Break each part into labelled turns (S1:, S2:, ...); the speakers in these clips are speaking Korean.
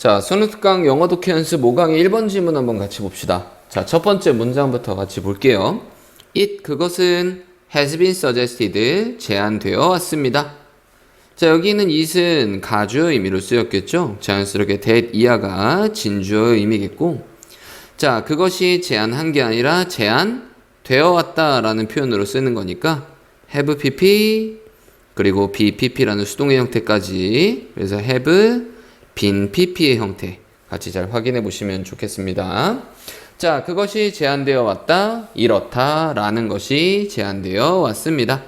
S1: 자, 순우특강 영어 독해 연습 5강의 1번 질문 한번 같이 봅시다. 자, 첫 번째 문장부터 같이 볼게요. It, 그것은 has been suggested, 제안되어 왔습니다. 자, 여기 있는 it은 가주어 의미로 쓰였겠죠? 자연스럽게 that 이하가 진주어 의미겠고, 자, 그것이 제안한 게 아니라 제안되어 왔다라는 표현으로 쓰는 거니까 have pp 그리고 be pp라는 수동의 형태까지, 그래서 have been pp의 형태 같이 잘 확인해 보시면 좋겠습니다. 자, 그것이 제안되어 왔다, 이렇다 라는 것이 제안되어 왔습니다.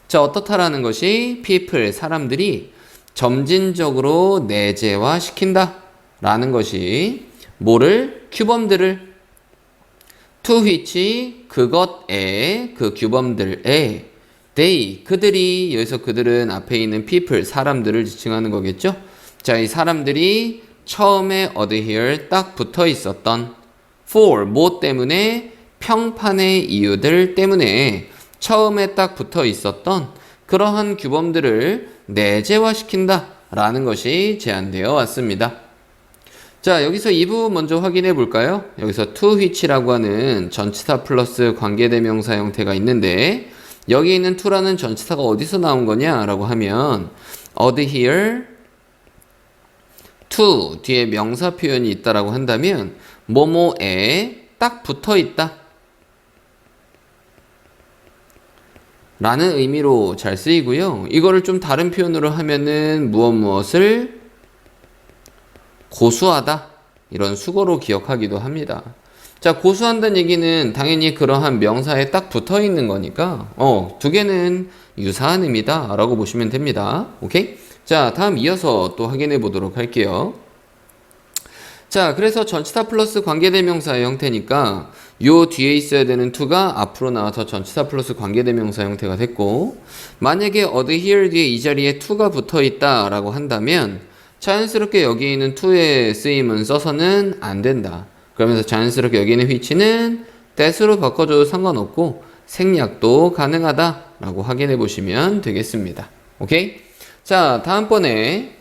S1: 자, 어떻다라는 것이 people, 사람들이 점진적으로 내재화 시킨다 라는 것이 뭐를? 규범들을 to which, 그것에, 그 규범들에 they, 그들이, 여기서 그들은 앞에 있는 people, 사람들을 지칭하는 거겠죠? 자, 이 사람들이 처음에 adhere, 딱 붙어 있었던 for, 뭐 때문에? 평판의 이유들 때문에 처음에 딱 붙어 있었던 그러한 규범들을 내재화시킨다 라는 것이 제안되어 왔습니다. 자, 여기서 이 부분 먼저 확인해 볼까요? 여기서 to which라고 하는 전치사 플러스 관계대명사 형태가 있는데, 여기 있는 to라는 전치사가 어디서 나온 거냐라고 하면 adhere to 뒤에 명사 표현이 있다라고 한다면 뭐뭐에 딱 붙어 있다 라는 의미로 잘 쓰이고요. 이거를 좀 다른 표현으로 하면은 무엇을 고수하다, 이런 수거로 기억하기도 합니다. 자, 고수한다는 얘기는 당연히 그러한 명사에 딱 붙어 있는 거니까 두 개는 유사한 의미다 라고 보시면 됩니다. 오케이? 자, 다음 이어서 또 확인해 보도록 할게요. 자, 그래서 전치사 플러스 관계대명사의 형태니까 요 뒤에 있어야 되는 to가 앞으로 나와서 전치사 플러스 관계대명사 형태가 됐고, 만약에 adhere 뒤에 이 자리에 to가 붙어 있다 라고 한다면 자연스럽게 여기 있는 to의 쓰임은 써서는 안 된다. 그러면서 자연스럽게 여기 있는 which는 that으로 바꿔줘도 상관없고 생략도 가능하다 라고 확인해 보시면 되겠습니다. 오케이? 자, 다음번에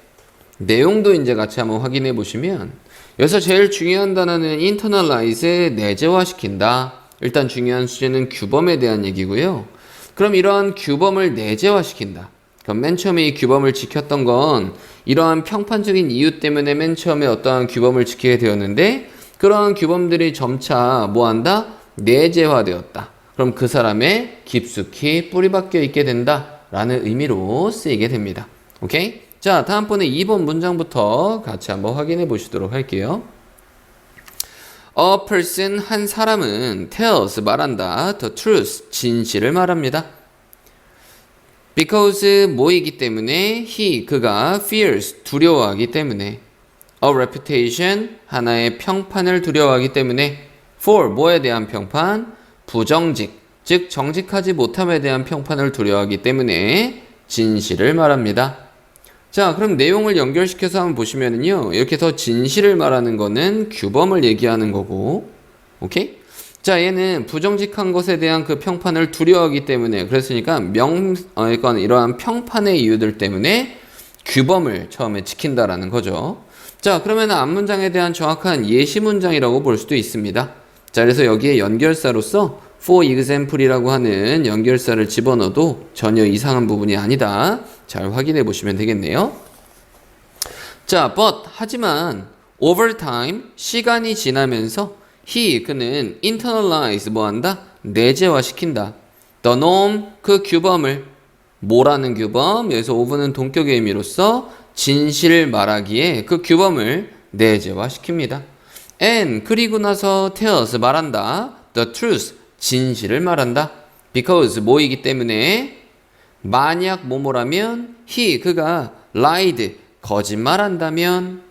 S1: 내용도 이제 같이 한번 확인해 보시면, 여기서 제일 중요한 단어는 internalize, 내재화시킨다. 일단 중요한 수제는 규범에 대한 얘기고요. 그럼 이러한 규범을 내재화시킨다. 그럼 맨 처음에 이 규범을 지켰던 건 이러한 평판적인 이유 때문에 맨 처음에 어떠한 규범을 지키게 되었는데, 그러한 규범들이 점차 뭐한다? 내재화되었다. 그럼 그 사람의 깊숙이 뿌리박혀 있게 된다 라는 의미로 쓰이게 됩니다. 오케이? 자, 다음번에 2번 문장부터 같이 한번 확인해 보시도록 할게요. A person, 한 사람은 tells, 말한다. The truth, 진실을 말합니다. Because, 뭐이기 때문에, he, 그가 fears, 두려워하기 때문에. A reputation, 하나의 평판을 두려워하기 때문에. For, 뭐에 대한 평판? 부정직, 즉 정직하지 못함에 대한 평판을 두려워하기 때문에 진실을 말합니다. 자, 그럼 내용을 연결시켜서 한번 보시면은요, 이렇게 더 진실을 말하는 거는 규범을 얘기하는 거고, 오케이? 자, 얘는 부정직한 것에 대한 그 평판을 두려워하기 때문에, 그랬으니까 이러한 평판의 이유들 때문에 규범을 처음에 지킨다라는 거죠. 자, 그러면 앞문장에 대한 정확한 예시 문장이라고 볼 수도 있습니다. 자, 그래서 여기에 연결사로서 for example이라고 하는 연결사를 집어넣어도 전혀 이상한 부분이 아니다. 잘 확인해 보시면 되겠네요. 자, but, 하지만 over time, 시간이 지나면서 he, 그는 internalize, 뭐한다? 내재화시킨다. the norm, 그 규범을. 뭐라는 규범? 여기서 over는 동격의 의미로서 진실을 말하기에 그 규범을 내재화시킵니다. and, 그리고 나서 tells, 말한다. the truth, 진실을 말한다. because, 뭐이기 때문에. 만약 뭐뭐라면 he, 그가 lied, 거짓말한다면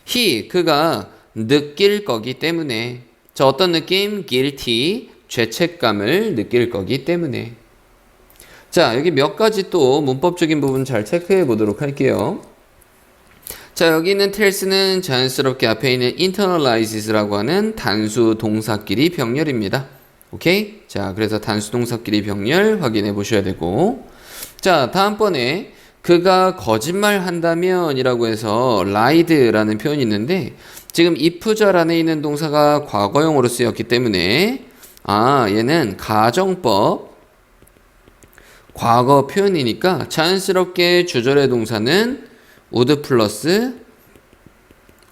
S1: he, 그가 느낄 거기 때문에. 자, 어떤 느낌? guilty, 죄책감을 느낄 거기 때문에. 자, 여기 몇 가지 또 문법적인 부분 잘 체크해 보도록 할게요. 자, 여기 있는 tells는 자연스럽게 앞에 있는 internalizes라고 하는 단수 동사끼리 병렬입니다. 오케이? 자, 그래서 단수 동사끼리 병렬 확인해 보셔야 되고, 자, 다음번에 그가 거짓말 한다면 이라고 해서 lied라는 표현이 있는데 지금 if절 안에 있는 동사가 과거형으로 쓰였기 때문에 얘는 가정법 과거 표현이니까 자연스럽게 주절의 동사는 would 플러스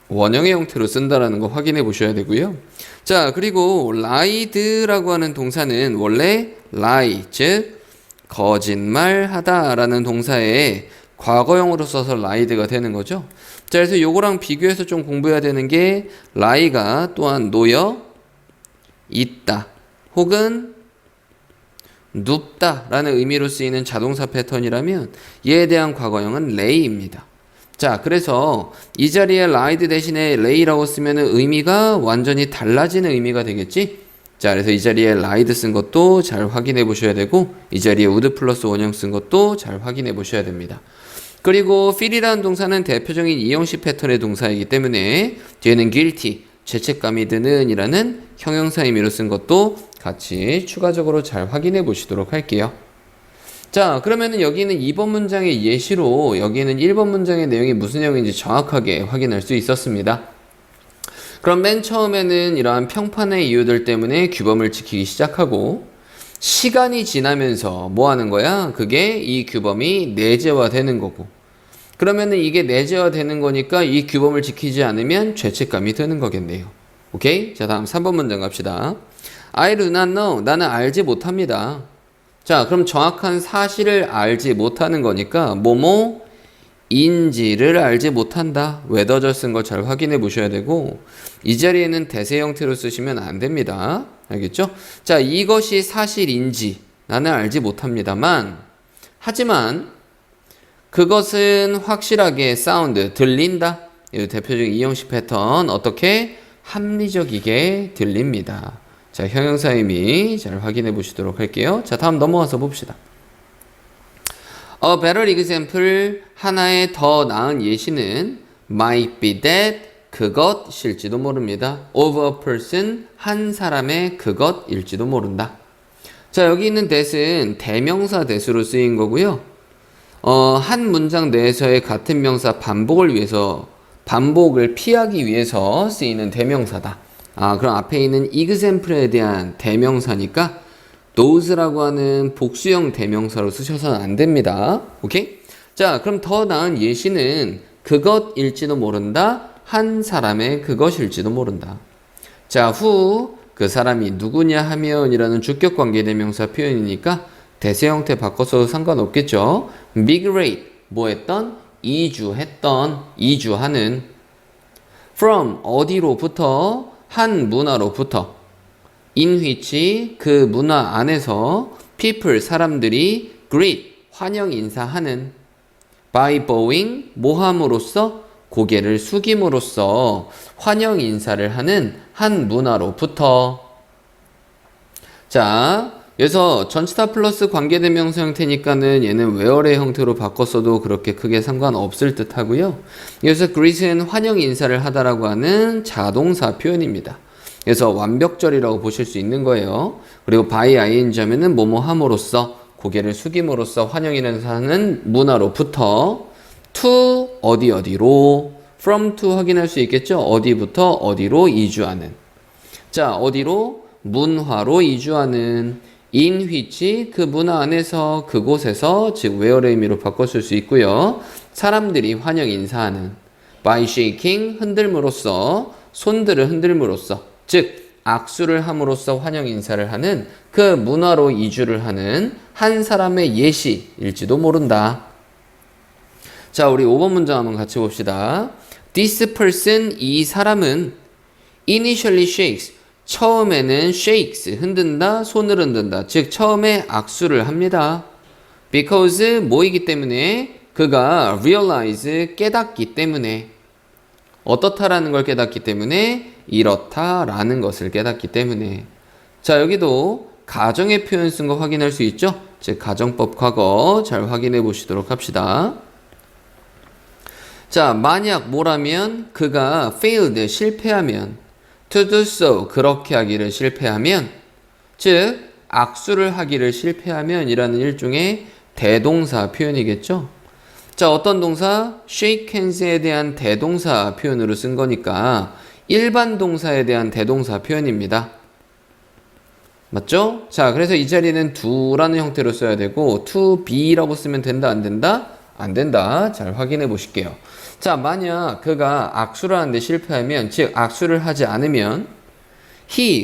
S1: 원형의 형태로 쓴다라는 거 확인해 보셔야 되고요. 자, 그리고 lie드라고 하는 동사는 원래 lie, 즉 거짓말하다 라는 동사에 과거형으로 써서 lie드가 되는 거죠. 자, 그래서 요거랑 비교해서 좀 공부해야 되는 게 lie가 또한 놓여 있다 혹은 눕다 라는 의미로 쓰이는 자동사 패턴이라면 얘에 대한 과거형은 lay입니다. 자, 그래서 이 자리에 lied 대신에 lay라고 쓰면 의미가 완전히 달라지는 의미가 되겠지? 자, 그래서 이 자리에 lied 쓴 것도 잘 확인해 보셔야 되고 이 자리에 would 플러스 원형 쓴 것도 잘 확인해 보셔야 됩니다. 그리고 feel이라는 동사는 대표적인 이형식 패턴의 동사이기 때문에 뒤에는 guilty, 죄책감이 드는 이라는 형용사 의미로 쓴 것도 같이 추가적으로 잘 확인해 보시도록 할게요. 자, 그러면은 여기는 2번 문장의 예시로 여기는 1번 문장의 내용이 무슨 내용인지 정확하게 확인할 수 있었습니다. 그럼 맨 처음에는 이러한 평판의 이유들 때문에 규범을 지키기 시작하고 시간이 지나면서 뭐 하는 거야? 그게 이 규범이 내재화되는 거고 그러면은 이게 내재화되는 거니까 이 규범을 지키지 않으면 죄책감이 드는 거겠네요. 오케이? 자, 다음 3번 문장 갑시다. I do not know. 나는 알지 못합니다. 자, 그럼 정확한 사실을 알지 못하는 거니까 뭐뭐인지를 알지 못한다. whether 쓴 거 잘 확인해 보셔야 되고 이 자리에는 대세 형태로 쓰시면 안 됩니다. 알겠죠? 자, 이것이 사실인지 나는 알지 못합니다만 하지만 그것은 확실하게 사운드 들린다. 이 대표적인 이형식 패턴 어떻게 합리적이게 들립니다. 자, 형용사 의미 잘 확인해 보시도록 할게요. 자, 다음 넘어가서 봅시다. A better example, 하나의 더 나은 예시는 might be that, 그것일지도 모릅니다. of a person, 한 사람의 그것일지도 모른다. 자, 여기 있는 that은 대명사 that으로 쓰인 거고요. 한 문장 내에서의 같은 명사 반복을 피하기 위해서 쓰이는 대명사다. 그럼 앞에 있는 example에 대한 대명사니까 those라고 하는 복수형 대명사로 쓰셔서는 안 됩니다. 오케이? 자, 그럼 더 나은 예시는 그것일지도 모른다. 한 사람의 그것일지도 모른다. 자, who 그 사람이 누구냐 하면 이라는 주격 관계 대명사 표현이니까 대세 형태 바꿔서도 상관없겠죠. migrate 뭐 했던? 이주했던, 이주하는. from 어디로부터? 한 문화로부터. in which 그 문화 안에서 people 사람들이 greet 환영 인사하는. by bowing 뭐 함으로써? 고개를 숙임으로써 환영 인사를 하는 한 문화로부터. 자, 그래서 전치사 플러스 관계대명사 형태니까는 얘는 where의 형태로 바꿨어도 그렇게 크게 상관없을 듯 하고요. 그래서 greet은 환영 인사를 하다라고 하는 자동사 표현입니다. 그래서 완벽절이라고 보실 수 있는 거예요. 그리고 by ing 하면은 뭐뭐 함으로써 고개를 숙임으로써 환영 인사하는 문화로부터 to 어디로 from to 확인할 수 있겠죠. 어디부터 어디로 이주하는. 자, 어디로? 문화로 이주하는. in which 그 문화 안에서 그곳에서 즉 where의 의미로 바꿨을 수 있고요. 사람들이 환영 인사하는. by shaking 흔들므로써 손들을 흔들므로써 즉 악수를 함으로써 환영 인사를 하는 그 문화로 이주를 하는 한 사람의 예시일지도 모른다. 자, 우리 5번 문장 한번 같이 봅시다. This person 이 사람은 initially shakes 처음에는 shakes, 흔든다, 손을 흔든다. 즉 처음에 악수를 합니다. Because 뭐이기 때문에? 그가 realize, 깨닫기 때문에. 어떻다라는 걸 깨닫기 때문에? 이렇다라는 것을 깨닫기 때문에. 자, 여기도 가정의 표현 쓴 거 확인할 수 있죠? 즉 가정법 과거 잘 확인해 보시도록 합시다. 자, 만약 뭐라면? 그가 failed, 실패하면 to do so, 그렇게 하기를 실패하면, 즉 악수를 하기를 실패하면 이라는 일종의 대동사 표현이겠죠. 자, 어떤 동사? shake hands에 대한 대동사 표현으로 쓴 거니까 일반 동사에 대한 대동사 표현입니다. 맞죠? 자, 그래서 이 자리는 do라는 형태로 써야 되고 to be라고 쓰면 된다, 안 된다? 안 된다. 잘 확인해 보실게요. 자, 만약 그가 악수를 하는데 실패하면, 즉 악수를 하지 않으면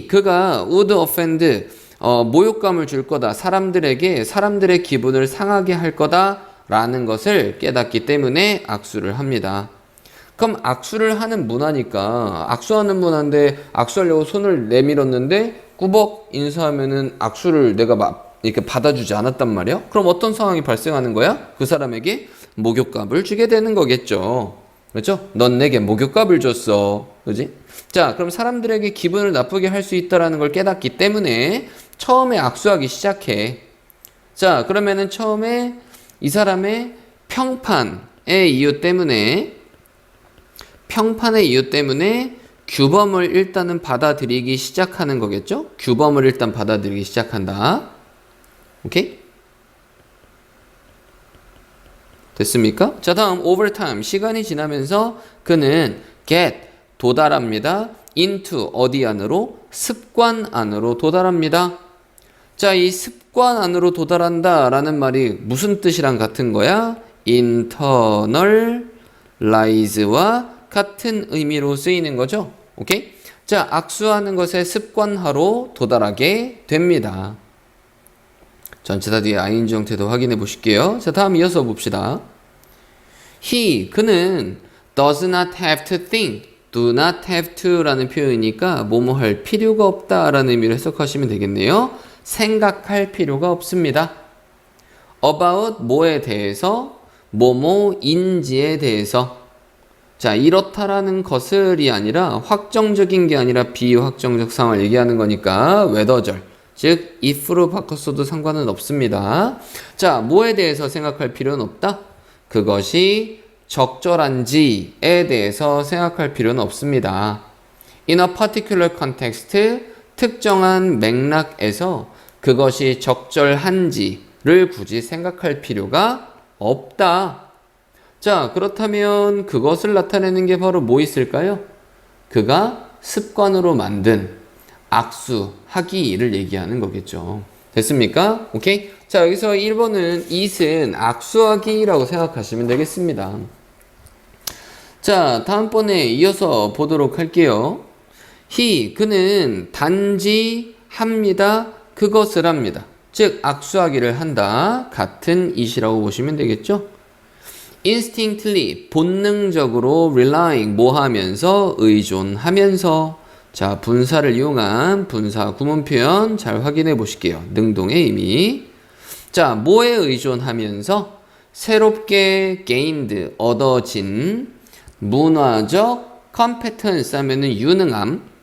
S1: 그가 would offend 모욕감을 줄 거다. 사람들의 기분을 상하게 할 거다라는 것을 깨닫기 때문에 악수를 합니다. 그럼 악수를 하는 문화니까 악수하는 문화인데 악수하려고 손을 내밀었는데 꾸벅 인사하면은 악수를 내가 막 이렇게 받아주지 않았단 말이야. 그럼 어떤 상황이 발생하는 거야? 그 사람에게 목욕값을 주게 되는 거겠죠. 그렇죠? 넌 내게 목욕값을 줬어. 그지? 자, 그럼 사람들에게 기분을 나쁘게 할 수 있다라는 걸 깨닫기 때문에 처음에 악수하기 시작해. 자, 그러면은 처음에 이 사람의 평판의 이유 때문에 규범을 일단은 받아들이기 시작하는 거겠죠? 규범을 일단 받아들이기 시작한다. 오케이? 됐습니까? 자, 다음 over time. 시간이 지나면서 그는 도달합니다. into 어디 안으로? 습관 안으로 도달합니다. 자, 이 습관 안으로 도달한다 라는 말이 무슨 뜻이랑 같은 거야? internalize와 같은 의미로 쓰이는 거죠. 오케이? 자, 악수하는 것에 습관화로 도달하게 됩니다. 전체 다 뒤에 ing 형태도 확인해 보실게요. 자, 다음 이어서 봅시다. 그는 does not have to think, do not have to 라는 표현이니까 뭐뭐 할 필요가 없다 라는 의미로 해석하시면 되겠네요. 생각할 필요가 없습니다. about 뭐에 대해서, 뭐뭐인지에 대해서. 자, 이렇다라는 것을이 아니라 확정적인 게 아니라 비확정적 상황을 얘기하는 거니까 whether절, 즉 if로 바꿨어도 상관은 없습니다. 자, 뭐에 대해서 생각할 필요는 없다? 그것이 적절한지에 대해서 생각할 필요는 없습니다. In a particular context, 특정한 맥락에서 그것이 적절한지를 굳이 생각할 필요가 없다. 자, 그렇다면 그것을 나타내는 게 바로 뭐 있을까요? 그가 습관으로 만든 악수하기를 얘기하는 거겠죠. 됐습니까? 오케이? 자, 여기서 1번은 it은 악수하기라고 생각하시면 되겠습니다. 자, 다음번에 이어서 보도록 할게요. 그는 단지 합니다. 그것을 합니다. 즉, 악수하기를 한다. 같은 it이라고 보시면 되겠죠? instinctively, 본능적으로 relying, 뭐하면서, 의존하면서. 자, 분사를 이용한 분사 구문 표현 잘 확인해 보실게요. 능동의 의미. 자, 뭐에 의존하면서? 새롭게 gained, 얻어진 문화적 competence 하면은 유능함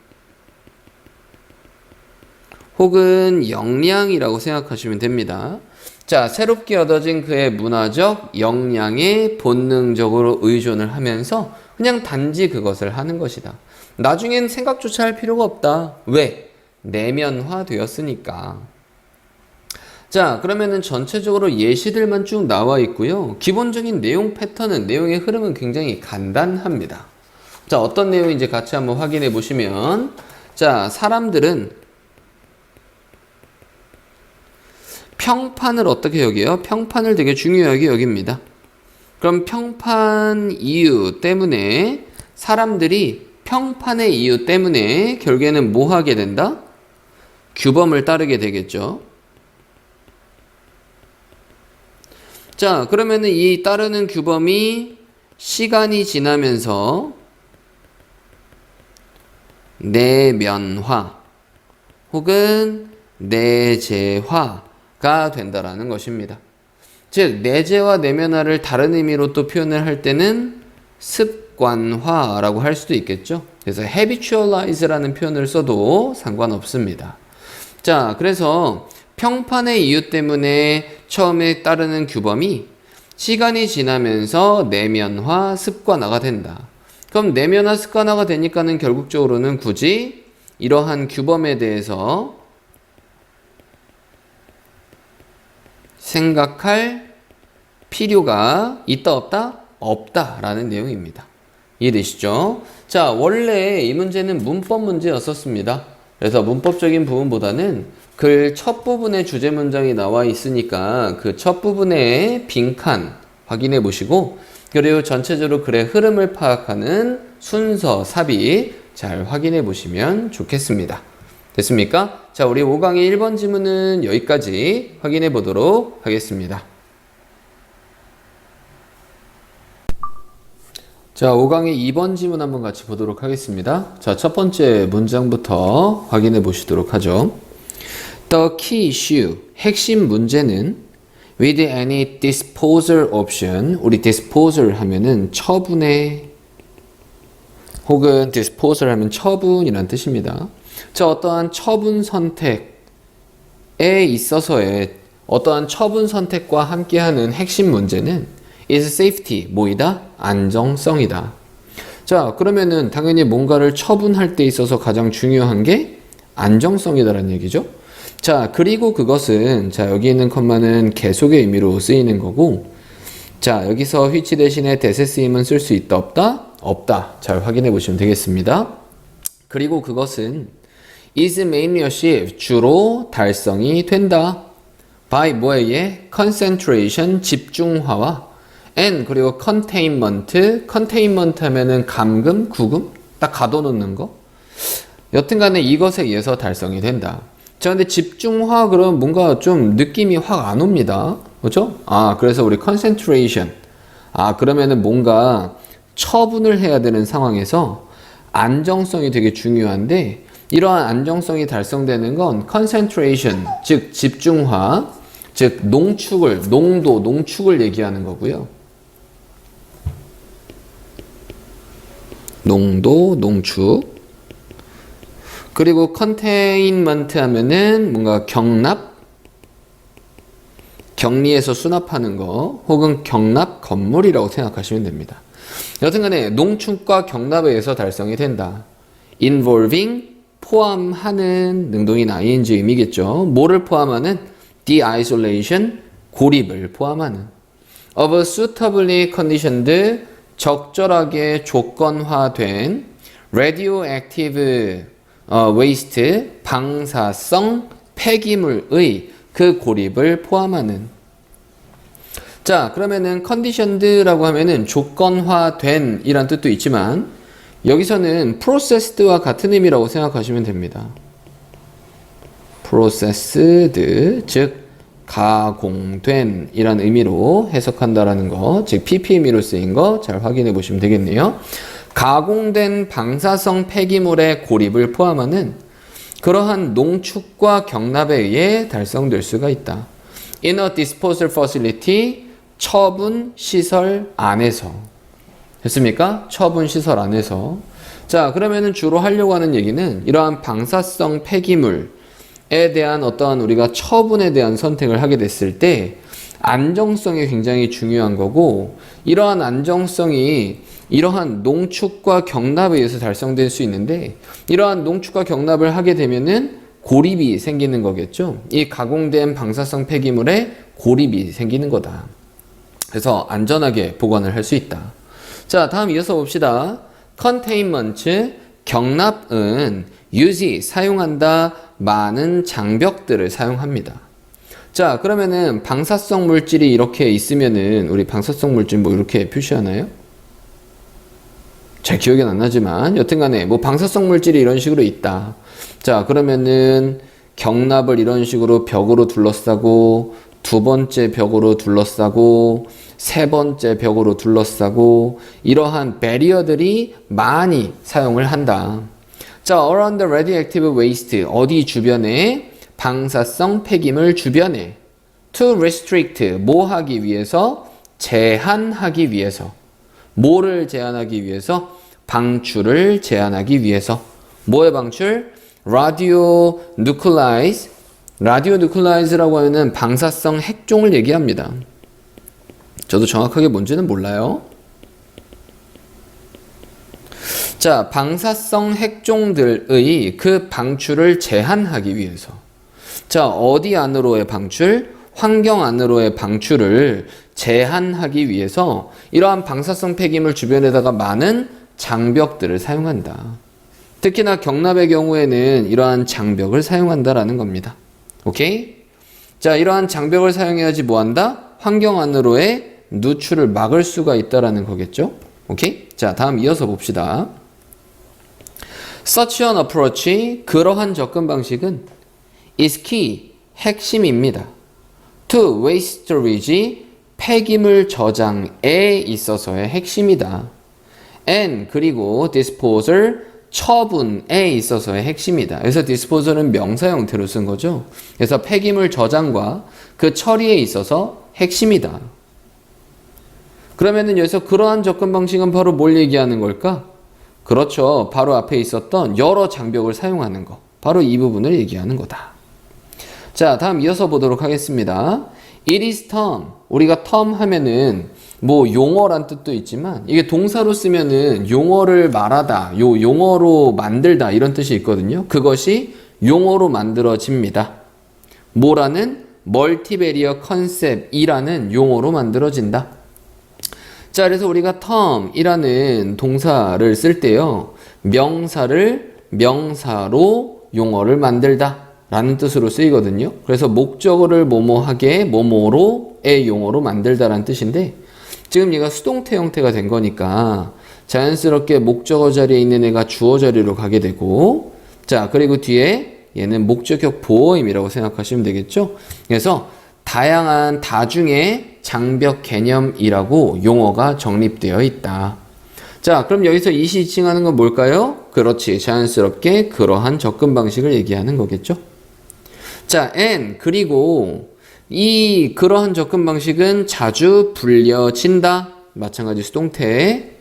S1: 혹은 역량이라고 생각하시면 됩니다. 자, 새롭게 얻어진 그의 문화적 역량에 본능적으로 의존을 하면서 그냥 단지 그것을 하는 것이다. 나중엔 생각조차 할 필요가 없다. 왜? 내면화 되었으니까. 자, 그러면은 전체적으로 예시들만 쭉 나와 있고요. 기본적인 내용 패턴은, 내용의 흐름은 굉장히 간단합니다. 자, 어떤 내용인지 같이 한번 확인해 보시면, 자, 사람들은 평판을 어떻게 여겨요? 평판을 되게 중요하게 여깁니다. 그럼 평판 이유 때문에 사람들이 평판의 이유 때문에 결국에는 뭐 하게 된다? 규범을 따르게 되겠죠. 자, 그러면은 이 따르는 규범이 시간이 지나면서 내면화 혹은 내재화가 된다라는 것입니다. 즉, 내재와 내면화를 다른 의미로 또 표현을 할 때는 습관화라고 할 수도 있겠죠. 그래서 habitualize라는 표현을 써도 상관없습니다. 자, 그래서 평판의 이유 때문에 처음에 따르는 규범이 시간이 지나면서 내면화, 습관화가 된다. 그럼 내면화, 습관화가 되니까는 결국적으로는 굳이 이러한 규범에 대해서 생각할 필요가 있다 없다? 없다라는 내용입니다. 이해되시죠? 자, 원래 이 문제는 문법 문제였었습니다. 그래서 문법적인 부분보다는 글 첫 부분에 주제 문장이 나와 있으니까 그 첫 부분의 빈칸 확인해 보시고, 그리고 전체적으로 글의 흐름을 파악하는 순서, 삽입 잘 확인해 보시면 좋겠습니다. 됐습니까? 자, 우리 5강의 1번 지문은 여기까지 확인해 보도록 하겠습니다. 자, 5강의 2번 지문 한번 같이 보도록 하겠습니다. 자, 첫 번째 문장부터 확인해 보시도록 하죠. The key issue, 핵심 문제는 with any disposal option, 우리 disposal 하면은 처분의, 혹은 disposal 하면 처분이란 뜻입니다. 자, 어떠한 처분 선택에 있어서의 어떠한 처분 선택과 함께하는 핵심 문제는 is safety, 뭐이다? 안정성이다. 자, 그러면은 당연히 뭔가를 처분할 때 있어서 가장 중요한 게 안정성이다라는 얘기죠. 자, 그리고 그것은, 자, 여기 있는 컴마는 계속의 의미로 쓰이는 거고, 자, 여기서 which 대신에 that에 쓰임은 쓸 수 있다 없다? 없다. 잘 확인해 보시면 되겠습니다. 그리고 그것은 is mainly achieved, 주로 달성이 된다. by 뭐에 의해? concentration, 집중화와 and 그리고 containment 하면은 감금, 구금? 딱 가둬놓는 거? 여튼간에 이것에 의해서 달성이 된다. 자, 근데 집중화 그러면 뭔가 좀 느낌이 확 안 옵니다. 그렇죠? 아, 그래서 우리 concentration. 아, 그러면은 뭔가 처분을 해야 되는 상황에서 안정성이 되게 중요한데, 이러한 안정성이 달성되는 건 concentration, 즉 집중화, 즉 농축을, 농축을 얘기하는 거고요. 농축. 그리고 containment 하면은 뭔가 격리해서 수납하는 거, 혹은 경납 건물이라고 생각하시면 됩니다. 여튼간에 농축과 경납에 의해서 달성이 된다. involving, 포함하는, 능동인 ing 의미겠죠. 뭐를 포함하는? de-isolation, 고립을 포함하는. of suitably conditioned, 적절하게 조건화된 radioactive waste, 방사성 폐기물의 그 고립을 포함하는. 자, 그러면은 conditioned라고 하면은 조건화된 이란 뜻도 있지만, 여기서는 processed와 같은 의미라고 생각하시면 됩니다. processed, 즉 가공된 이란 의미로 해석한다라는 거, 즉 PP 의미로 쓰인 거 잘 확인해 보시면 되겠네요. 가공된 방사성 폐기물의 고립을 포함하는 그러한 농축과 경납에 의해 달성될 수가 있다. In a disposal facility, 처분 시설 안에서. 됐습니까? 처분 시설 안에서. 자, 그러면은 주로 하려고 하는 얘기는 이러한 방사성 폐기물에 대한 어떠한 우리가 처분에 대한 선택을 하게 됐을 때 안정성이 굉장히 중요한 거고, 이러한 안정성이 이러한 농축과 경납에 의해서 달성될 수 있는데, 이러한 농축과 경납을 하게 되면은 고립이 생기는 거겠죠. 이 가공된 방사성 폐기물에 고립이 생기는 거다. 그래서 안전하게 보관을 할 수 있다. 자, 다음 이어서 봅시다. containment, 경납은 use, 사용한다, 많은 장벽들을 사용합니다. 자, 그러면은 방사성 물질이 이렇게 있으면은 우리 방사성 물질 뭐 이렇게 표시하나요? 잘 기억이 안 나지만 여튼간에 뭐 방사성 물질이 이런 식으로 있다. 자, 그러면은 경납을 이런 식으로 벽으로 둘러싸고, 두 번째 벽으로 둘러싸고, 세 번째 벽으로 둘러싸고, 이러한 배리어들이 많이 사용을 한다. 자, around the radioactive waste, 어디 주변에? 방사성 폐기물 주변에. to restrict, 뭐 하기 위해서? 제한하기 위해서. 뭐를 제한하기 위해서? 방출을 제한하기 위해서. 뭐의 방출? radionuclides. radionuclides라고 하면은 방사성 핵종을 얘기합니다. 저도 정확하게 뭔지는 몰라요. 자, 방사성 핵종들의 그 방출을 제한하기 위해서. 자, 어디 안으로의 방출? 환경 안으로의 방출을 제한하기 위해서 이러한 방사성 폐기물 주변에다가 많은 장벽들을 사용한다. 특히나 경납의 경우에는 이러한 장벽을 사용한다라는 겁니다. 오케이? 자, 이러한 장벽을 사용해야지 뭐한다? 환경 안으로의 누출을 막을 수가 있다라는 거겠죠? 오케이? 자, 다음 이어서 봅시다. Such an approach, 그러한 접근 방식은 is key, 핵심입니다. To waste storage, 폐기물 저장에 있어서의 핵심이다. And 그리고 disposal, 처분에 있어서의 핵심이다. 그래서 disposal은 명사 형태로 쓴 거죠. 그래서 폐기물 저장과 그 처리에 있어서 핵심이다. 그러면은 여기서 그러한 접근 방식은 바로 뭘 얘기하는 걸까? 그렇죠. 바로 앞에 있었던 여러 장벽을 사용하는 거. 바로 이 부분을 얘기하는 거다. 자, 다음 이어서 보도록 하겠습니다. It is term. 우리가 term 하면은 뭐 용어란 뜻도 있지만 이게 동사로 쓰면은 용어를 말하다, 용어로 만들다 이런 뜻이 있거든요. 그것이 용어로 만들어집니다. 뭐라는? 멀티베리어 컨셉이라는 용어로 만들어진다. 자, 그래서 우리가 term이라는 동사를 쓸 때요. 명사를 명사로 용어를 만들다 라는 뜻으로 쓰이거든요. 그래서 목적어를 뭐뭐하게 뭐뭐로의 용어로 만들다라는 뜻인데 지금 얘가 수동태 형태가 된 거니까 자연스럽게 목적어 자리에 있는 애가 주어 자리로 가게 되고 자, 그리고 뒤에 얘는 목적격 보어임이라고 생각하시면 되겠죠. 그래서 다양한 다중의 장벽 개념이라고 용어가 정립되어 있다. 자, 그럼 여기서 이시이칭하는 건 뭘까요? 그렇지, 자연스럽게 그러한 접근 방식을 얘기하는 거겠죠. 자, and 그리고 이 그러한 접근 방식은 자주 불려진다. 마찬가지 수동태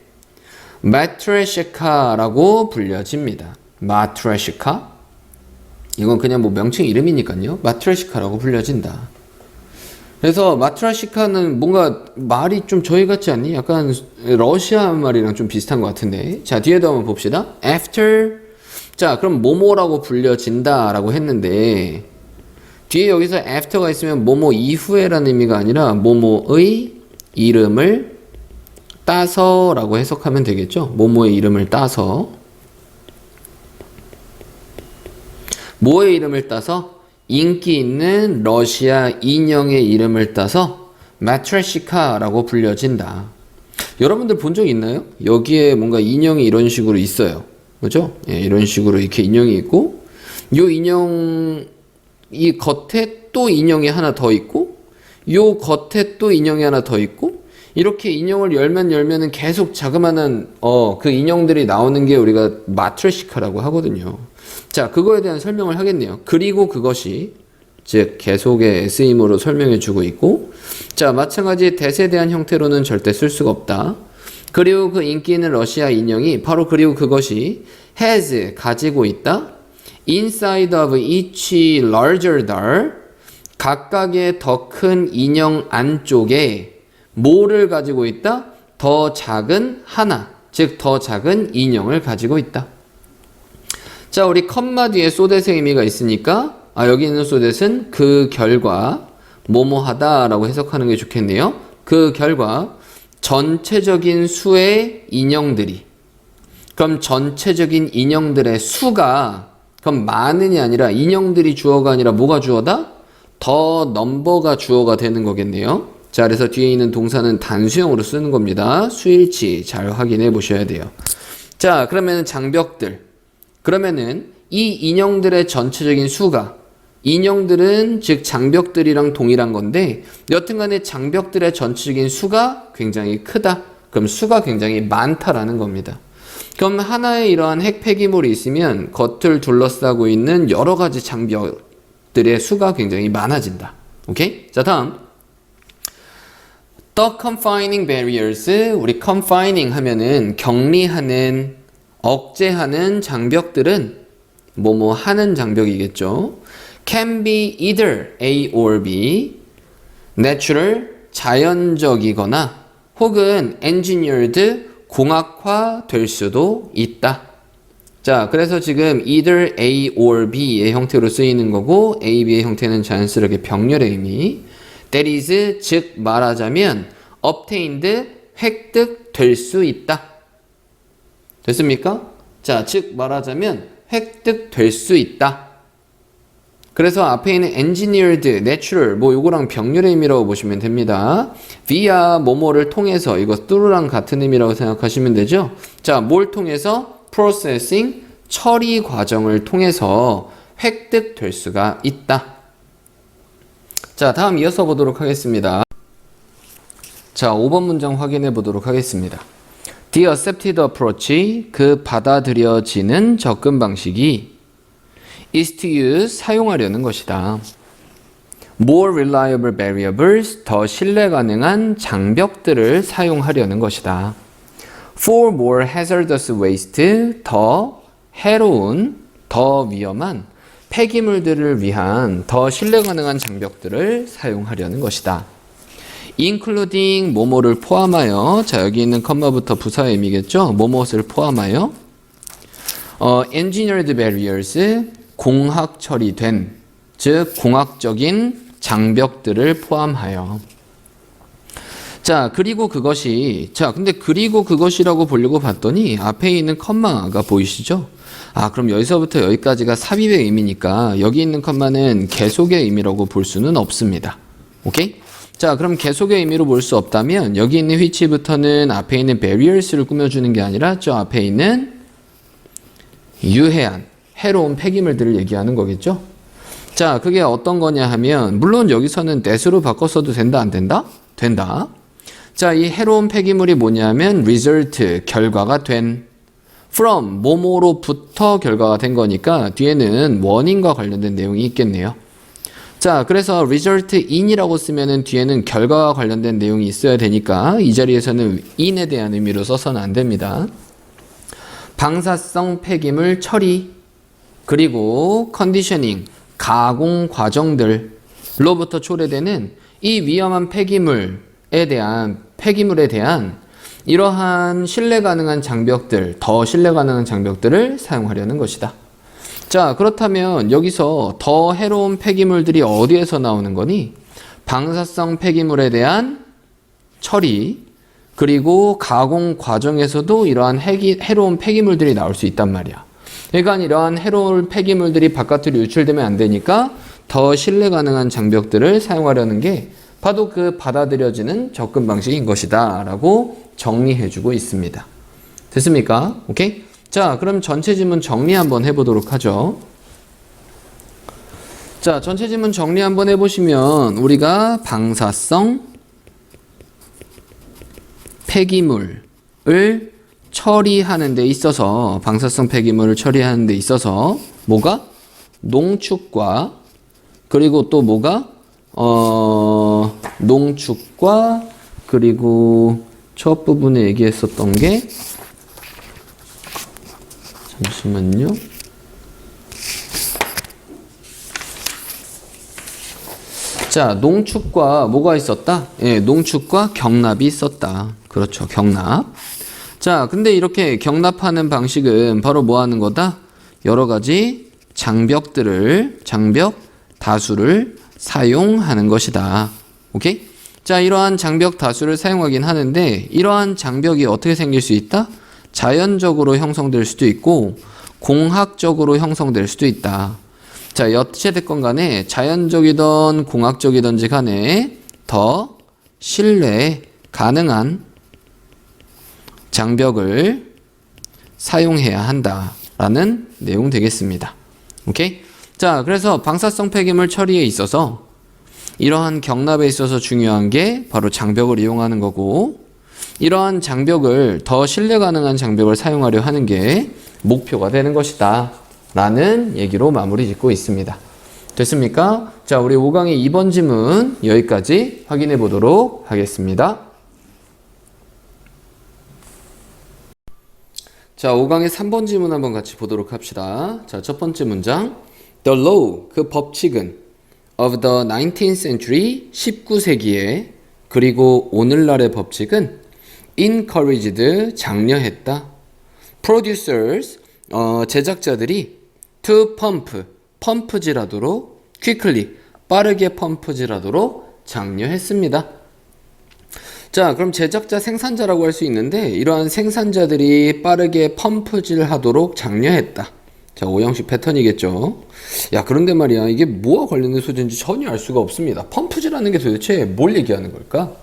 S1: 마트레시카라고 불려집니다. 마트레시카 이건 그냥 뭐 명칭 이름이니까요. 마트레시카라고 불려진다. 그래서 마트라시카는 뭔가 말이 좀 저희 같지 않니? 약간 러시아 말이랑 좀 비슷한 것 같은데. 자, 뒤에도 한번 봅시다. After. 자, 그럼 뭐뭐라고 불려진다 라고 했는데 뒤에 여기서 after가 있으면 뭐뭐 이후에라는 의미가 아니라 뭐뭐의 이름을 따서 라고 해석하면 되겠죠. 뭐뭐의 이름을 따서. 뭐의 이름을 따서? 인기 있는 러시아 인형의 이름을 따서 마트레시카라고 불려진다. 여러분들 본 적 있나요? 여기에 뭔가 인형이 이런 식으로 있어요. 그죠? 예, 이런 식으로 이렇게 인형이 있고 요 인형 이 겉에 또 인형이 하나 더 있고 요 겉에 또 인형이 하나 더 있고 이렇게 인형을 열면은 계속 자그마한 그 인형들이 나오는 게 우리가 마트레시카라고 하거든요. 자, 그거에 대한 설명을 하겠네요. 그리고 그것이 즉 계속의 S임으로 설명해 주고 있고 자, 마찬가지 대세에 대한 형태로는 절대 쓸 수가 없다. 그리고 그 인기 있는 러시아 인형이 바로 그리고 그것이 has 가지고 있다. inside of each larger doll 각각의 더 큰 인형 안쪽에 뭐를 가지고 있다? 더 작은 하나, 즉 더 작은 인형을 가지고 있다. 자, 우리 컴마 뒤에 소댓의 의미가 있으니까 여기 있는 소댓은 그 결과 뭐뭐하다 라고 해석하는 게 좋겠네요. 그 결과 전체적인 수의 인형들이 그럼 전체적인 인형들의 수가 그럼 많은이 아니라 인형들이 주어가 아니라 뭐가 주어다? 더 넘버가 주어가 되는 거겠네요. 자, 그래서 뒤에 있는 동사는 단수형으로 쓰는 겁니다. 수일치 잘 확인해 보셔야 돼요. 자, 그러면 장벽들. 그러면은 이 인형들의 전체적인 수가 인형들은 즉 장벽들이랑 동일한 건데 여튼간에 장벽들의 전체적인 수가 굉장히 크다. 그럼 수가 굉장히 많다라는 겁니다. 그럼 하나의 이러한 핵 폐기물이 있으면 겉을 둘러싸고 있는 여러 가지 장벽들의 수가 굉장히 많아진다. 오케이? 자, 다음 The confining barriers. 우리 confining 하면은 격리하는 억제하는 장벽들은 뭐뭐 하는 장벽이겠죠. Can be either A or B. Natural 자연적이거나 혹은 engineered 공학화 될 수도 있다. 자, 그래서 지금 either A or B의 형태로 쓰이는 거고 A, B의 형태는 자연스럽게 병렬의 의미. That is, 즉 말하자면 obtained, 획득될 수 있다. 됐습니까? 자, 즉 말하자면 획득될 수 있다. 그래서 앞에 있는 engineered, natural 뭐 요거랑 병렬의 의미라고 보시면 됩니다. via 뭐뭐를 통해서 이거 through랑 같은 의미라고 생각하시면 되죠. 자, 뭘 통해서? processing, 처리 과정을 통해서 획득될 수가 있다. 자, 다음 이어서 보도록 하겠습니다. 자, 5번 문장 확인해 보도록 하겠습니다. The accepted approach, 그 받아들여지는 접근 방식이 is to use, 사용하려는 것이다. More reliable variables, 더 신뢰 가능한 장벽들을 사용하려는 것이다. For more hazardous waste, 더 해로운, 더 위험한 폐기물들을 위한 더 신뢰 가능한 장벽들을 사용하려는 것이다. including 뭐뭐를 포함하여, 자 여기 있는 컴마부터 부사의 의미겠죠? 뭐뭇을 포함하여 engineered barriers, 공학 처리된, 즉 공학적인 장벽들을 포함하여. 자, 그리고 그것이, 자 근데 그리고 그것이라고 보려고 봤더니 앞에 있는 컴마가 보이시죠? 아, 그럼 여기서부터 여기까지가 삽입의 의미니까 여기 있는 컴마는 계속의 의미라고 볼 수는 없습니다. 오케이? 자, 그럼 계속의 의미로 볼 수 없다면 여기 있는 which부터는 앞에 있는 barriers를 꾸며주는 게 아니라 저 앞에 있는 유해한, 해로운 폐기물들을 얘기하는 거겠죠? 자, 그게 어떤 거냐 하면 물론 여기서는 that으로 바꿨어도 된다, 안 된다? 된다. 자, 이 해로운 폐기물이 뭐냐면 result, 결과가 된, from, 뭐뭐로부터 결과가 된 거니까 뒤에는 원인과 관련된 내용이 있겠네요. 자, 그래서 result in이라고 쓰면은 뒤에는 결과와 관련된 내용이 있어야 되니까 이 자리에서는 in에 대한 의미로 써서는 안 됩니다. 방사성 폐기물 처리, 그리고 컨디셔닝, 가공 과정들로부터 초래되는 이 위험한 폐기물에 대한 이러한 신뢰 가능한 장벽들, 더 신뢰 가능한 장벽들을 사용하려는 것이다. 자, 그렇다면 여기서 더 해로운 폐기물들이 어디에서 나오는 거니? 방사성 폐기물에 대한 처리, 그리고 가공 과정에서도 이러한 해로운 폐기물들이 나올 수 있단 말이야. 그러니까 이러한 해로운 폐기물들이 바깥으로 유출되면 안 되니까 더 신뢰 가능한 장벽들을 사용하려는 게 바로 그 받아들여지는 접근 방식인 것이다 라고 정리해주고 있습니다. 됐습니까? 오케이? 자, 그럼 전체 지문 정리 한번 해보도록 하죠. 자, 전체 지문 정리 한번 해보시면 우리가 방사성 폐기물을 처리하는 데 있어서, 방사성 폐기물을 처리하는 데 있어서 뭐가? 농축과, 그리고 또 뭐가? 농축과, 그리고 첫 부분에 얘기했었던 게, 잠시만요. 자, 농축과 뭐가 있었다? 예, 농축과 경납이 있었다. 그렇죠, 경납. 자, 근데 이렇게 경납하는 방식은 바로 뭐 하는 거다? 여러 가지 장벽 다수를 사용하는 것이다. 오케이? 자, 이러한 장벽 다수를 사용하긴 하는데 이러한 장벽이 어떻게 생길 수 있다? 자연적으로 형성될 수도 있고 공학적으로 형성될 수도 있다. 자, 어찌됐건 간에 자연적이든 공학적이든지 간에 더 신뢰 가능한 장벽을 사용해야 한다라는 내용 되겠습니다. 오케이? 자, 그래서 방사성 폐기물 처리에 있어서 이러한 경납에 있어서 중요한 게 바로 장벽을 이용하는 거고, 이러한 장벽을 더 신뢰 가능한 장벽을 사용하려 하는 게 목표가 되는 것이다 라는 얘기로 마무리 짓고 있습니다. 됐습니까? 자, 우리 5강의 2번 지문 여기까지 확인해 보도록 하겠습니다. 자, 5강의 3번 지문 한번 같이 보도록 합시다. 자, 첫 번째 문장. The law, 그 법칙은 of the 19th century, 19세기에, 그리고 오늘날의 법칙은 encouraged, 장려했다. producers, 제작자들이 to pump, 펌프질하도록, quickly, 빠르게 펌프질하도록 장려했습니다. 자, 그럼 제작자 생산자라고 할 수 있는데 이러한 생산자들이 빠르게 펌프질하도록 장려했다. 자, 오형식 패턴이겠죠. 야, 그런데 말이야, 이게 뭐와 관련된 소재인지 전혀 알 수가 없습니다. 펌프질하는 게 도대체 뭘 얘기하는 걸까?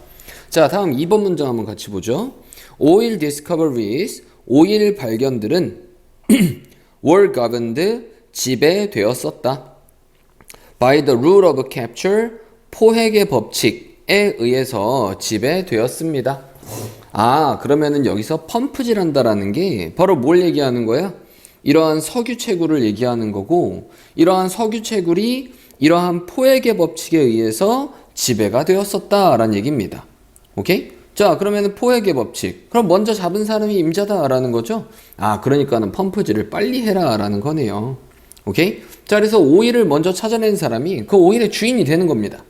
S1: 자, 다음 2번 문장 한번 같이 보죠. Oil discoveries, 오일 발견들은 were governed, 지배되었었다. by the rule of capture, 포획의 법칙에 의해서 지배되었습니다. 아, 그러면은 여기서 펌프질 한다라는 게 바로 뭘 얘기하는 거야? 이러한 석유채굴을 얘기하는 거고, 이러한 석유채굴이 이러한 포획의 법칙에 의해서 지배가 되었었다라는 얘기입니다. 오케이? 자, 그러면은 포획의 법칙. 그럼 먼저 잡은 사람이 임자다라는 거죠? 아, 그러니까는 펌프질을 빨리 해라라는 거네요. 오케이? 자, 그래서 오일을 먼저 찾아낸 사람이 그 오일의 주인이 되는 겁니다.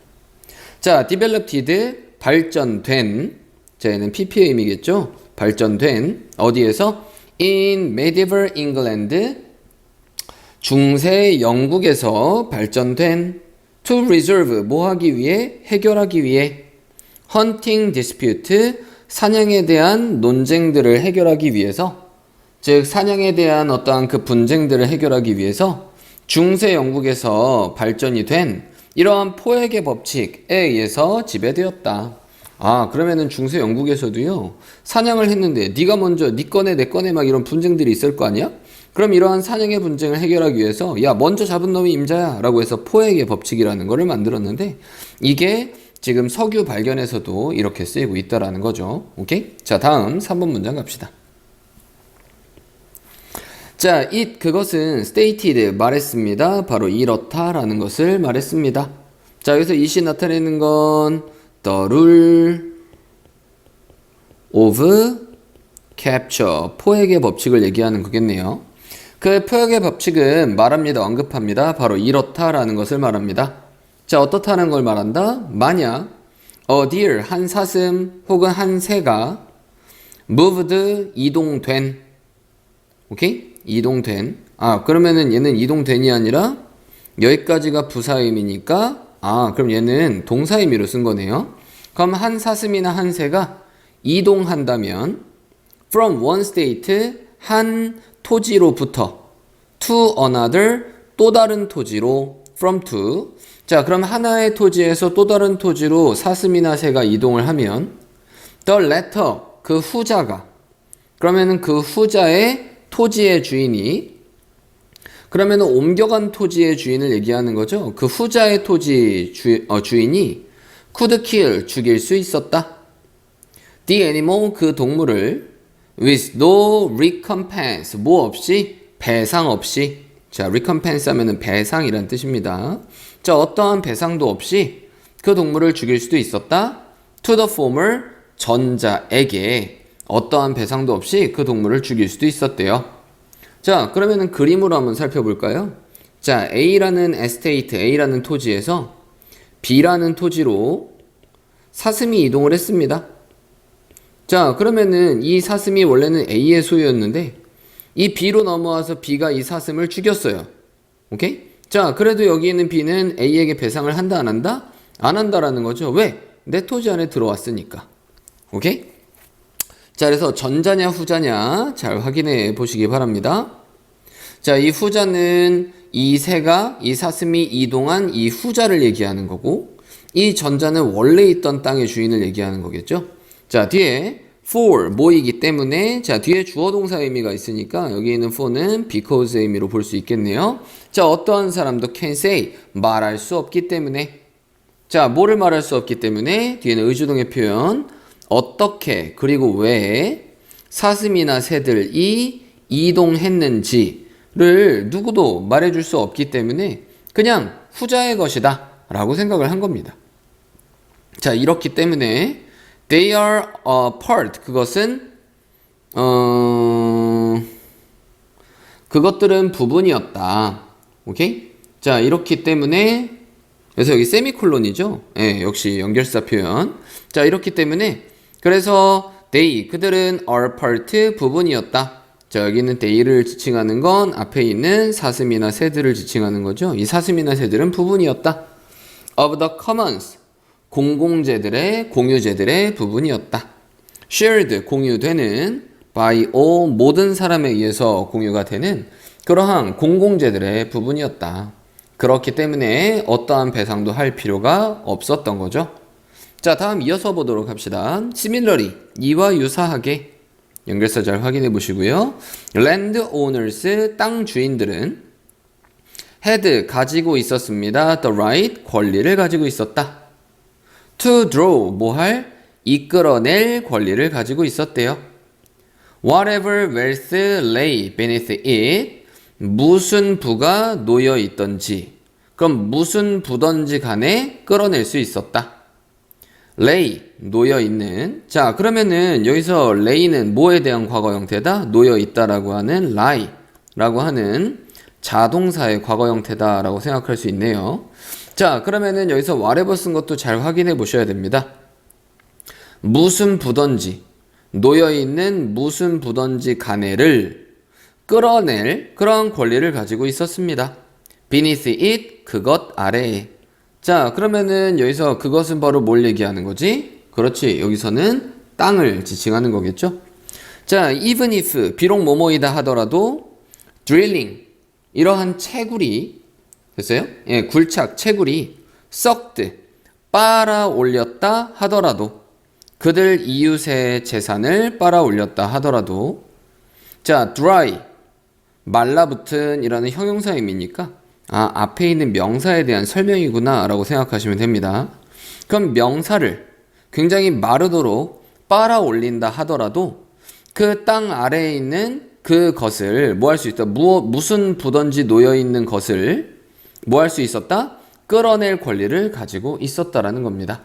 S1: 자, developed, 발전된. 자, 얘는 PPM이겠죠? 발전된. 어디에서? In medieval England, 중세 영국에서 발전된. To resolve, 뭐 하기 위해? 해결하기 위해. Hunting dispute, 사냥에 대한 논쟁들을 해결하기 위해서, 즉 사냥에 대한 어떠한 그 분쟁들을 해결하기 위해서 중세 영국에서 발전이 된 이러한 포획의 법칙에 의해서 지배되었다. 아, 그러면은 중세 영국에서도요, 사냥을 했는데 네가 먼저 네 꺼내 내 꺼내 막 이런 분쟁들이 있을 거 아니야? 그럼 이러한 사냥의 분쟁을 해결하기 위해서 야, 먼저 잡은 놈이 임자야 라고 해서 포획의 법칙이라는 거를 만들었는데, 이게 지금 석유 발견에서도 이렇게 쓰이고 있다라는 거죠. 오케이? 자, 다음 3번 문장 갑시다. 자, 그것은 stated, 말했습니다. 바로 이렇다라는 것을 말했습니다. 자, 여기서 it이 나타내는 건 the rule of capture, 포획의 법칙을 얘기하는 거겠네요. 그 포획의 법칙은 말합니다, 언급합니다. 바로 이렇다라는 것을 말합니다. 자, 어떻다는 걸 말한다? 만약 a deer, 한 사슴 혹은 한 새가 moved, 이동된. 오케이? 이동된. 아, 그러면은 얘는 이동된이 아니라 여기까지가 부사의미니까, 아, 그럼 얘는 동사의미로 쓴 거네요. 그럼 한 사슴이나 한 새가 이동한다면 from one state, 한 토지로부터 to another, 또 다른 토지로 from to. 자, 그럼 하나의 토지에서 또 다른 토지로 사슴이나 새가 이동을 하면 the latter, 그 후자가, 그러면은 그 후자의 토지의 주인이, 그러면은 옮겨간 토지의 주인을 얘기하는 거죠. 그 후자의 토지 주인이 could kill, 죽일 수 있었다. The animal, 그 동물을 with no recompense, 뭐 없이, 배상 없이. 자, recompense 하면은 배상이란 뜻입니다. 자, 어떠한 배상도 없이 그 동물을 죽일 수도 있었다. to the former, 전자에게 어떠한 배상도 없이 그 동물을 죽일 수도 있었대요. 자, 그러면은 그림으로 한번 살펴볼까요? 자, A라는 에스테이트, A라는 토지에서 B라는 토지로 사슴이 이동을 했습니다. 자, 그러면은 이 사슴이 원래는 A의 소유였는데 이 B로 넘어와서 B가 이 사슴을 죽였어요. 오케이? 자, 그래도 여기 있는 B는 A에게 배상을 한다, 안 한다? 안 한다라는 거죠. 왜? 내 토지 안에 들어왔으니까. 오케이? 자, 그래서 전자냐 후자냐 잘 확인해 보시기 바랍니다. 자, 이 후자는 이 새가, 이 사슴이 이동한 이 후자를 얘기하는 거고, 이 전자는 원래 있던 땅의 주인을 얘기하는 거겠죠. 자, 뒤에 for, 뭐이기 때문에, 자, 뒤에 주어 동사 의미가 있으니까 여기 있는 for는 because 의미로 볼 수 있겠네요. 자, 어떠한 사람도 can say, 말할 수 없기 때문에. 자, 뭐를 말할 수 없기 때문에 뒤에는 의주동의 표현, 어떻게, 그리고 왜 사슴이나 새들이 이동했는지를 누구도 말해줄 수 없기 때문에 그냥 후자의 것이다 라고 생각을 한 겁니다. 자, 이렇기 때문에 they are a part, 그것은 그것들은 부분이었다. 오케이? 자, 이렇기 때문에, 그래서 여기 세미콜론이죠. 예, 역시 연결사 표현. 자, 이렇기 때문에, 그래서 they, 그들은 are part, 부분이었다. 자, 여기는 they를 지칭하는 건 앞에 있는 사슴이나 새들을 지칭하는 거죠. 이 사슴이나 새들은 부분이었다. of the commons, 공공재들의, 공유재들의 부분이었다. shared, 공유되는 by all, 모든 사람에 의해서 공유가 되는 그러한 공공재들의 부분이었다. 그렇기 때문에 어떠한 배상도 할 필요가 없었던 거죠. 자, 다음 이어서 보도록 합시다. similarly, 이와 유사하게 연결서 잘 확인해 보시고요. land owners, 땅 주인들은 had, 가지고 있었습니다. the right, 권리를 가지고 있었다. to draw, 뭐 할? 이끌어낼 권리를 가지고 있었대요. whatever wealth lay beneath it, 무슨 부가 놓여 있던지, 그럼 무슨 부던지 간에 끌어낼 수 있었다. lay, 놓여 있는. 자, 그러면은 여기서 lay는 뭐에 대한 과거 형태다? 놓여 있다라고 하는 lie라고 하는 자동사의 과거 형태다라고 생각할 수 있네요. 자, 그러면은 여기서 whatever 쓴 것도 잘 확인해 보셔야 됩니다. 무슨 부던지, 놓여 있는 무슨 부던지 간에를 끌어낼 그런 권리를 가지고 있었습니다. beneath it, 그것 아래에. 자, 그러면은 여기서 그것은 바로 뭘 얘기하는 거지? 그렇지, 여기서는 땅을 지칭하는 거겠죠? 자, even if, 비록 뭐뭐이다 하더라도 drilling, 이러한 채굴이 됐어요? 예, 굴착, 채굴이 sucked, 빨아 올렸다 하더라도, 그들 이웃의 재산을 빨아 올렸다 하더라도. 자, dry, 말라붙은 이라는 형용사 의미니까 앞에 있는 명사에 대한 설명이구나 라고 생각하시면 됩니다. 그럼 명사를 굉장히 마르도록 빨아 올린다 하더라도 그 땅 아래에 있는 그것을 뭐 할 수 있다? 무슨 부던지 놓여 있는 것을 뭐 할 수 있었다? 끌어낼 권리를 가지고 있었다라는 겁니다.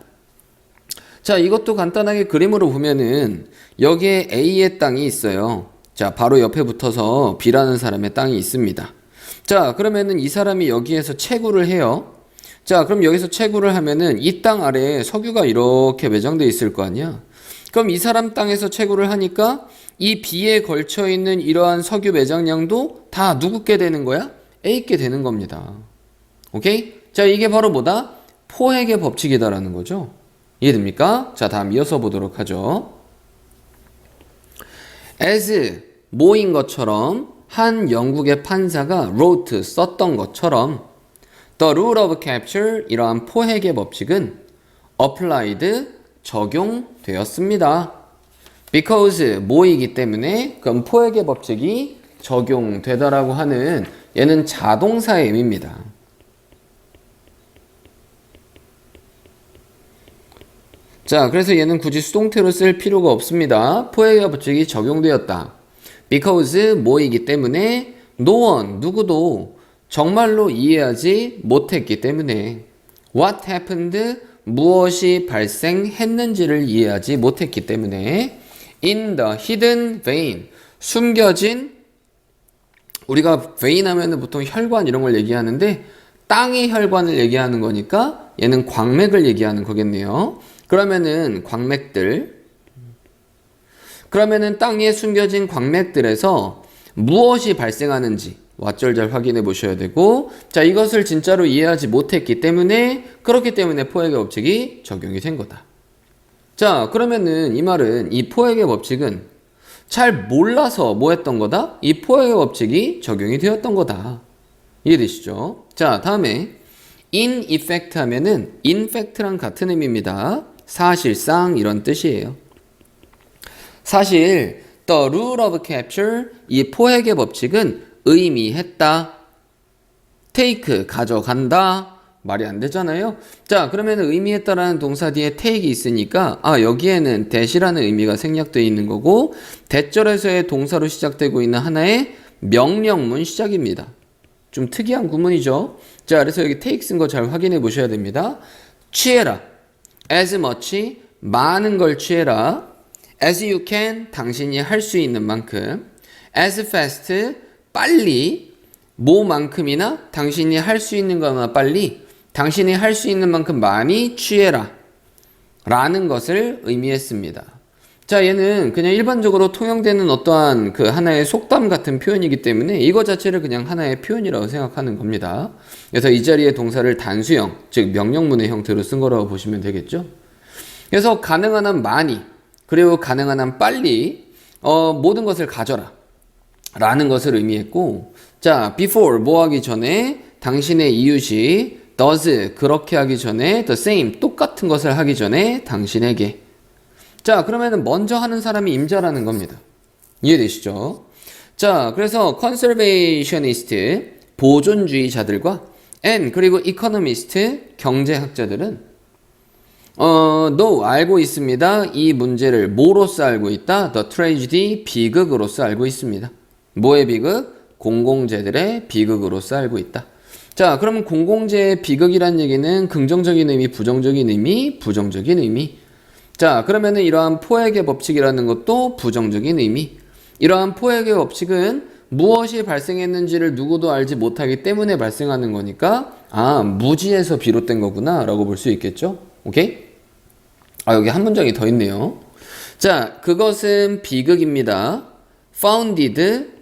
S1: 자, 이것도 간단하게 그림으로 보면은 여기에 A의 땅이 있어요. 자, 바로 옆에 붙어서 B라는 사람의 땅이 있습니다. 자, 그러면은 이 사람이 여기에서 채굴을 해요. 자, 그럼 여기서 채굴을 하면은 이 땅 아래에 석유가 이렇게 매장되어 있을 거 아니야? 그럼 이 사람 땅에서 채굴을 하니까 이 B에 걸쳐 있는 이러한 석유 매장량도 다 누구께 되는 거야? A께 되는 겁니다. 오케이? 자, 이게 바로 뭐다? 포획의 법칙이다라는 거죠. 이해됩니까? 자, 다음 이어서 보도록 하죠. as, 뭐인 것처럼, 한 영국의 판사가 wrote, 썼던 것처럼 the rule of capture, 이러한 포획의 법칙은 applied, 적용되었습니다. because, 뭐이기 때문에, 그럼 포획의 법칙이 적용되다라고 하는 얘는 자동사의 의미입니다. 자, 그래서 얘는 굳이 수동태로 쓸 필요가 없습니다. 포획의 법칙이 적용되었다. because, 뭐이기 때문에, no one, 누구도 정말로 이해하지 못했기 때문에, what happened, 무엇이 발생했는지를 이해하지 못했기 때문에, in the hidden vein, 숨겨진, 우리가 vein 하면은 보통 혈관 이런 걸 얘기하는데, 땅의 혈관을 얘기하는 거니까 얘는 광맥을 얘기하는 거겠네요. 그러면은 광맥들, 그러면은 땅에 숨겨진 광맥들에서 무엇이 발생하는지 왓절 잘 확인해 보셔야 되고, 자, 이것을 진짜로 이해하지 못했기 때문에, 그렇기 때문에 포획의 법칙이 적용이 된 거다. 자, 그러면은 이 말은, 이 포획의 법칙은 잘 몰라서 뭐 했던 거다? 이 포획의 법칙이 적용이 되었던 거다. 이해되시죠? 자, 다음에 in effect 하면은 in fact랑 같은 의미입니다. 사실상 이런 뜻이에요. 사실 the rule of capture, 이 포획의 법칙은 의미했다. take, 가져간다. 말이 안 되잖아요. 자, 그러면 의미했다라는 동사 뒤에 take이 있으니까 여기에는 that이라는 의미가 생략되어 있는 거고, that절에서의 동사로 시작되고 있는 하나의 명령문 시작입니다. 좀 특이한 구문이죠. 자, 그래서 여기 take 쓴 거 잘 확인해 보셔야 됩니다. 취해라. as much, 많은 걸 취해라. as you can, 당신이 할 수 있는 만큼. as fast, 빨리. 뭐만큼이나 당신이 할 수 있는 것만 빨리, 당신이 할 수 있는 만큼 많이 취해라 라는 것을 의미했습니다. 자, 얘는 그냥 일반적으로 통용되는 어떠한 그 하나의 속담 같은 표현이기 때문에 이거 자체를 그냥 하나의 표현이라고 생각하는 겁니다. 그래서 이 자리에 동사를 단수형, 즉 명령문의 형태로 쓴 거라고 보시면 되겠죠. 그래서 가능한 한 많이, 그리고 가능한 한 빨리 모든 것을 가져라 라는 것을 의미했고, 자, before 뭐 하기 전에, 당신의 이웃이 does 그렇게 하기 전에, the same 똑같은 것을 하기 전에 당신에게. 자, 그러면은 먼저 하는 사람이 임자라는 겁니다. 이해되시죠? 자, 그래서 conservationist 보존주의자들과 and 그리고 economist 경제학자들은 no, 알고 있습니다. 이 문제를 뭐로써 알고 있다? The tragedy, 비극으로서 알고 있습니다. 뭐의 비극? 공공재들의 비극으로서 알고 있다. 자, 그러면 공공재의 비극이란 얘기는 긍정적인 의미, 부정적인 의미, 부정적인 의미. 자, 그러면은 이러한 포획의 법칙이라는 것도 부정적인 의미. 이러한 포획의 법칙은 무엇이 발생했는지를 누구도 알지 못하기 때문에 발생하는 거니까, 아, 무지에서 비롯된 거구나 라고 볼 수 있겠죠? 오케이? 아, 여기 한 문장이 더 있네요. 자, 그것은 비극입니다. founded,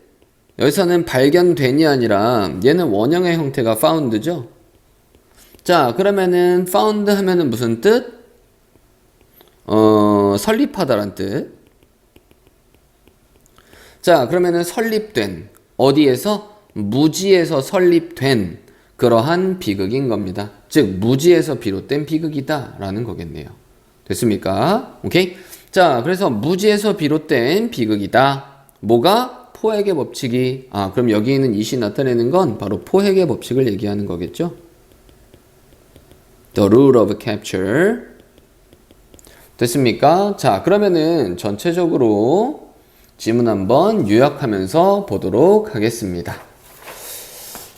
S1: 여기서는 발견된이 아니라 얘는 원형의 형태가 found죠. 자, 그러면은 found 하면은 무슨 뜻? 설립하다란 뜻. 자, 그러면은 설립된, 어디에서? 무지에서 설립된 그러한 비극인 겁니다. 즉 무지에서 비롯된 비극이다 라는 거겠네요. 됐습니까? 오케이? 자, 그래서 무지에서 비롯된 비극이다. 뭐가? 포획의 법칙이. 아, 그럼 여기 있는 it이 나타내는 건 바로 포획의 법칙을 얘기하는 거겠죠? The rule of capture. 됐습니까? 자, 그러면은 전체적으로 지문 한번 요약하면서 보도록 하겠습니다.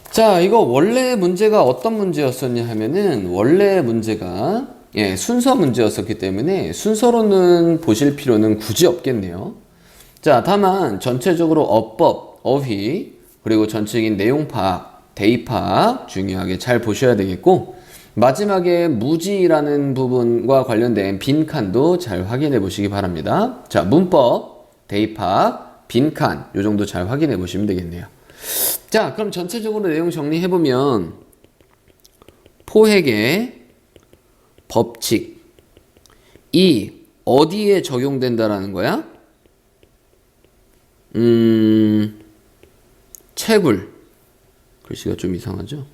S1: 자, 이거 원래 문제가 어떤 문제였었냐 하면은 원래 문제가 순서 문제였었기 때문에 순서로는 보실 필요는 굳이 없겠네요. 자, 다만 전체적으로 어법, 어휘, 그리고 전체적인 내용 파악, 대입 파악 중요하게 잘 보셔야 되겠고, 마지막에 무지라는 부분과 관련된 빈칸도 잘 확인해 보시기 바랍니다. 자, 문법, 대입 파악, 빈칸 요 정도 잘 확인해 보시면 되겠네요. 자, 그럼 전체적으로 내용 정리해보면 포획의 법칙 이 어디에 적용된다라는 거야? 채굴, 글씨가 좀 이상하죠?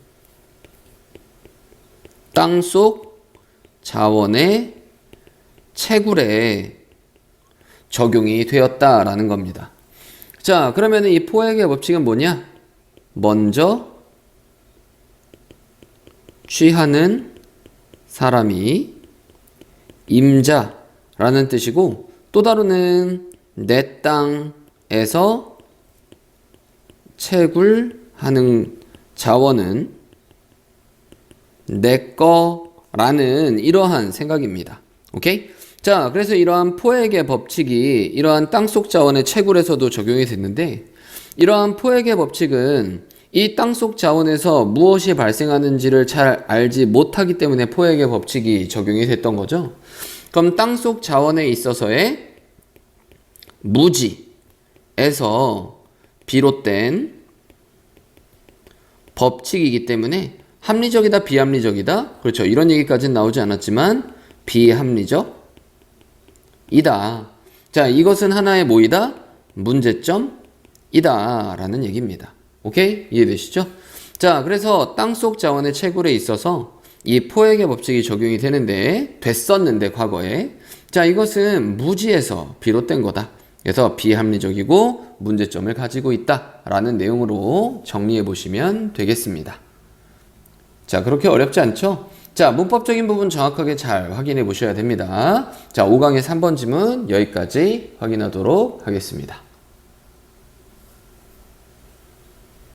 S1: 땅속 자원의 채굴에 적용이 되었다라는 겁니다. 자, 그러면 이 포획의 법칙은 뭐냐? 먼저 취하는 사람이 임자라는 뜻이고, 또 다루는 내 땅에서 채굴하는 자원은 내 거라는 이러한 생각입니다. 오케이? 자, 그래서 이러한 포획의 법칙이 이러한 땅속 자원의 채굴에서도 적용이 됐는데, 이러한 포획의 법칙은 이 땅속 자원에서 무엇이 발생하는지를 잘 알지 못하기 때문에 포획의 법칙이 적용이 됐던 거죠. 그럼 땅속 자원에 있어서의 무지에서 비롯된 법칙이기 때문에 합리적이다, 비합리적이다? 그렇죠. 이런 얘기까지는 나오지 않았지만 비합리적이다. 자, 이것은 하나의 뭐이다? 문제점이다 라는 얘기입니다. 오케이? 이해되시죠? 자, 그래서 땅속 자원의 채굴에 있어서 이 포획의 법칙이 적용이 되는데, 됐었는데 과거에, 자, 이것은 무지에서 비롯된 거다. 그래서 비합리적이고 문제점을 가지고 있다 라는 내용으로 정리해 보시면 되겠습니다. 자, 그렇게 어렵지 않죠? 자, 문법적인 부분 정확하게 잘 확인해 보셔야 됩니다. 자, 5강의 3번 지문 여기까지 확인하도록 하겠습니다.